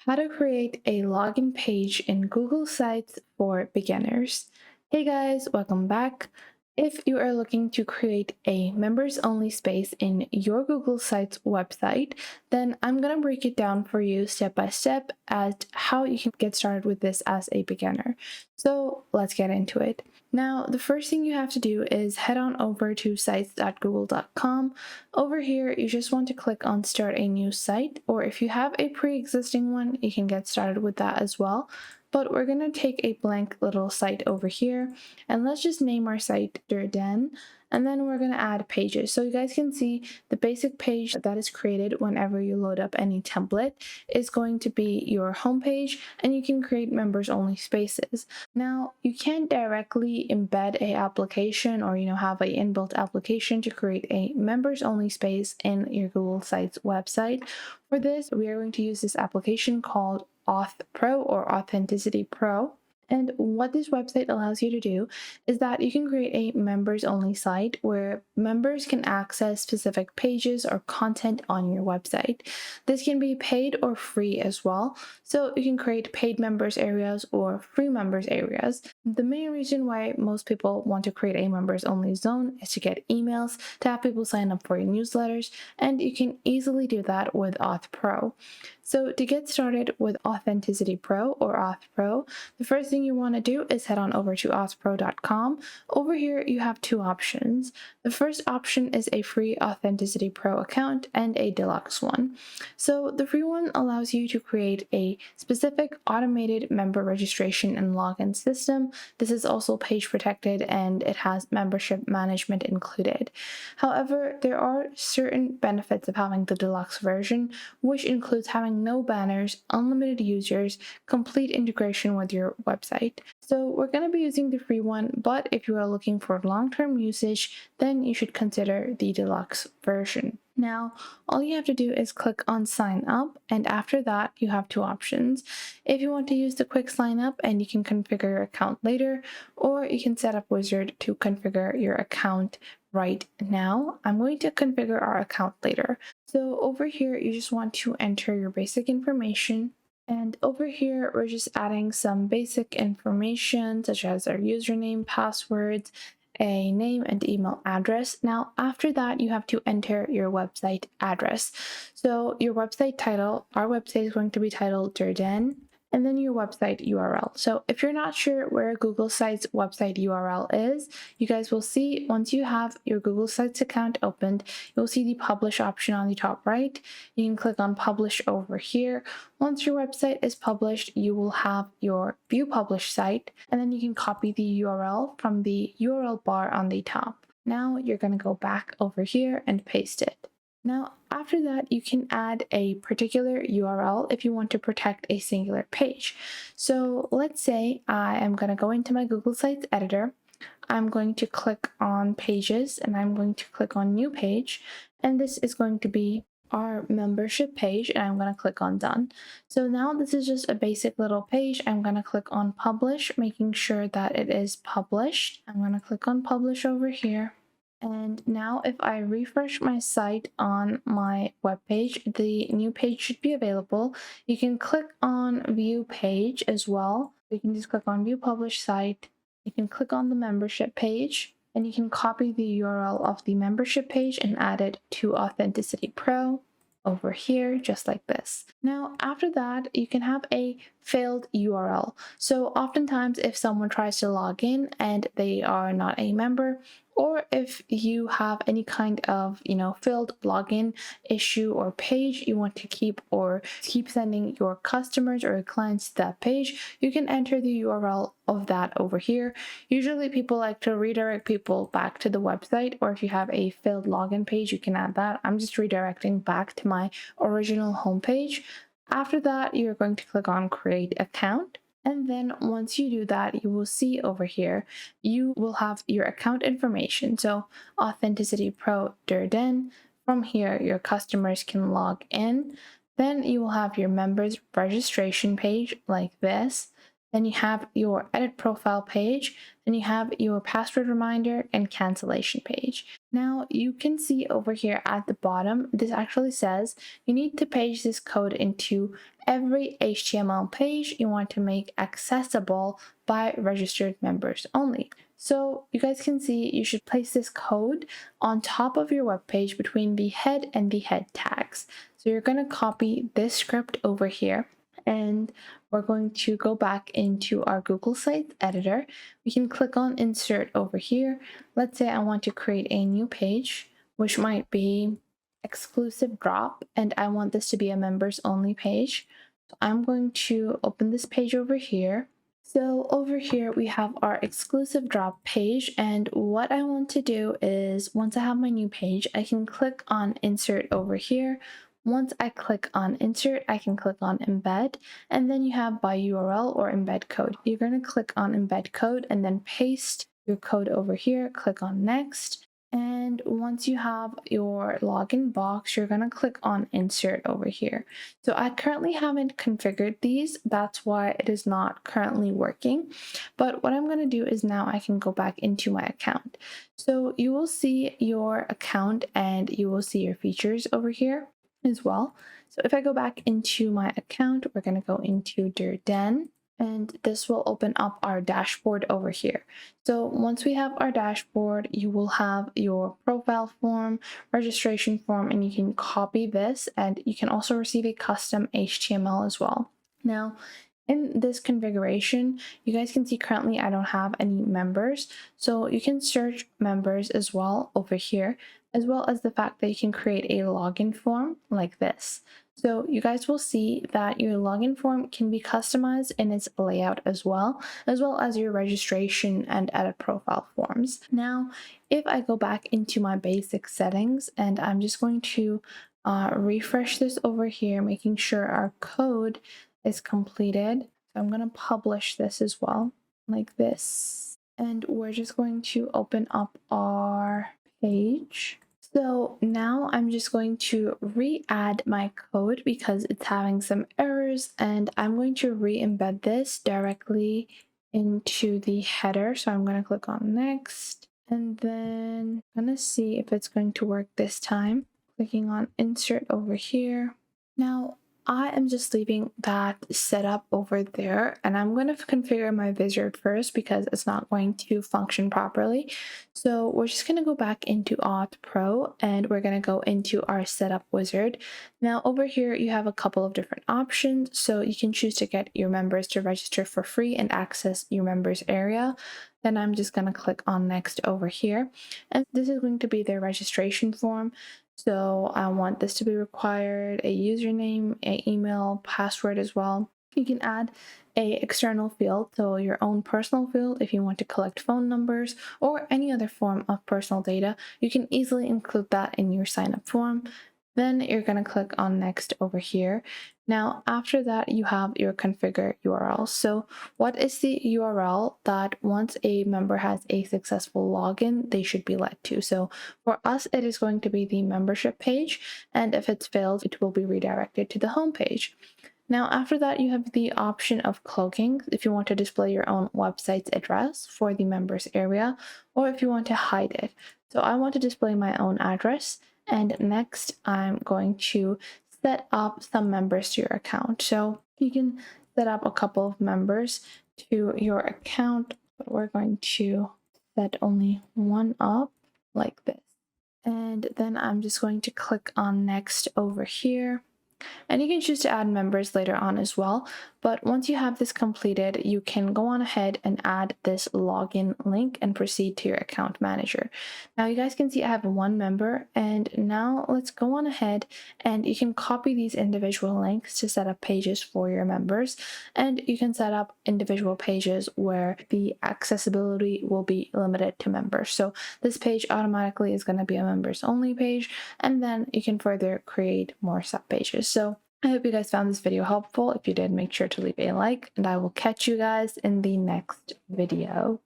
How to create a login page in Google Sites for beginners. Hey guys, welcome back. If you are looking to create a members only space in your Google Sites website, then I'm going to break it down for you step by step as how you can get started with this as a beginner. So let's get into it. Now, the first thing you have to do is head on over to sites.google.com. Over here, you just want to click on Start a New Site, or if you have a pre-existing one, you can get started with that as well. But we're going to take a blank little site over here, and let's just name our site Durden, and then we're going to add pages. So you guys can see the basic page that is created whenever you load up any template is going to be your homepage, and you can create members only spaces. Now, you can't directly embed a application or have an inbuilt application to create a members only space in your Google Sites website. For this, we are going to use this application called AuthPro or Authenticity Pro. And what this website allows you to do is that you can create a members only site where members can access specific pages or content on your website. This can be paid or free as well. So you can create paid members areas or free members areas. The main reason why most people want to create a members only zone is to get emails, to have people sign up for your newsletters, and you can easily do that with AuthPro. So to get started with Authenticity Pro or AuthPro, the first thing you want to do is head on over to authpro.com. Over here, you have two options. The first option is a free Authenticity Pro account and a deluxe one. So the free one allows you to create a specific automated member registration and login system. This is also page protected and it has membership management included. However, there are certain benefits of having the deluxe version, which includes having no banners, unlimited users, complete integration with your website. So we're going to be using the free one, but if you are looking for long-term usage, then you should consider the deluxe version. Now, all you have to do is click on sign up, and after that, you have two options. If you want to use the quick sign up and you can configure your account later, or you can set up Wizard to configure your account right now. I'm going to configure our account later. So over here, you just want to enter your basic information. And over here, we're just adding some basic information such as our username, passwords, a name and email address. Now, after that, you have to enter your website address. So your website title, our website is going to be titled Durden, and then your website URL. So if you're not sure where Google Sites website URL is, you guys will see once you have your Google Sites account opened, you'll see the publish option on the top right. You can click on publish over here. Once your website is published, you will have your view publish site, and then you can copy the URL from the URL bar on the top. Now you're going to go back over here and paste it. Now, after that, you can add a particular URL if you want to protect a singular page. So let's say I am going to go into my Google Sites editor. I'm going to click on pages and I'm going to click on new page. And this is going to be our membership page, and I'm going to click on done. So now this is just a basic little page. I'm going to click on publish, making sure that it is published. I'm going to click on publish over here. And now if I refresh my site on my web page, the new page should be available. You can click on view page as well. You can just click on view publish site. You can click on the membership page, and you can copy the URL of the membership page and add it to Authenticity Pro over here, just like this. Now, after that, you can have a failed URL. So oftentimes if someone tries to log in and they are not a member, or if you have any kind of, failed login issue or page you want to keep sending your customers or your clients to that page, you can enter the URL of that over here. Usually people like to redirect people back to the website, or if you have a failed login page, you can add that. I'm just redirecting back to my original homepage. After that, you're going to click on create account. And then once you do that, you will see over here, you will have your account information. So Authenticity Pro Durden. From here, your customers can log in. Then you will have your members registration page like this. Then you have your edit profile page. Then you have your password reminder and cancellation page. Now you can see over here at the bottom, this actually says you need to paste this code into every HTML page you want to make accessible by registered members only. So you guys can see you should place this code on top of your web page between the head and the head tags. So you're going to copy this script over here, and we're going to go back into our Google Sites editor. We can click on insert over here. Let's say I want to create a new page, which might be exclusive drop, and I want this to be a members only page. So I'm going to open this page over here. So over here we have our exclusive drop page, and what I want to do is once I have my new page, I can click on insert over here. Once I click on insert, I can click on embed, and then you have by URL or embed code. You're going to click on embed code and then paste your code over here, click on next. And once you have your login box, you're going to click on insert over here. So I currently haven't configured these. That's why it is not currently working. But what I'm going to do is now I can go back into my account. So you will see your account and you will see your features over here as well. So if I go back into my account, we're going to go into Den, and this will open up our dashboard over here. So once we have our dashboard, you will have your profile form, registration form, and you can copy this, and you can also receive a custom HTML as well. Now, in this configuration, you guys can see currently I don't have any members, so you can search members as well over here, as well as the fact that you can create a login form like this. So you guys will see that your login form can be customized in its layout as well as your registration and edit profile forms. Now, if I go back into my basic settings, and I'm just going to refresh this over here, making sure our code is completed. So I'm going to publish this as well, like this. And we're just going to open up our page. So now I'm just going to re-add my code because it's having some errors, and I'm going to re-embed this directly into the header. So I'm going to click on next, and then I'm going to see if it's going to work this time. Clicking on insert over here. Now I am just leaving that set up over there, and I'm going to configure my wizard first because it's not going to function properly. So we're just going to go back into AuthPro, and we're going to go into our setup wizard. Now over here you have a couple of different options, so you can choose to get your members to register for free and access your members area. Then I'm just going to click on next over here, and this is going to be their registration form. So I want this to be required, a username, an email, password as well. You can add a external field, so your own personal field if you want to collect phone numbers or any other form of personal data. You can easily include that in your sign up form. Then you're going to click on next over here. Now, after that, you have your configure URL. So what is the URL that once a member has a successful login, they should be led to? So for us, it is going to be the membership page. And if it's failed, it will be redirected to the home page. Now, after that, you have the option of cloaking if you want to display your own website's address for the members area, or if you want to hide it. So I want to display my own address. And next, I'm going to set up some members to your account. So you can set up a couple of members to your account, but we're going to set only one up like this. And then I'm just going to click on next over here. And you can choose to add members later on as well. But once you have this completed, you can go on ahead and add this login link and proceed to your account manager. Now you guys can see I have one member, and now let's go on ahead and you can copy these individual links to set up pages for your members. And you can set up individual pages where the accessibility will be limited to members. So this page automatically is going to be a members only page, and then you can further create more sub pages. So I hope you guys found this video helpful. If you did, make sure to leave a like, and I will catch you guys in the next video.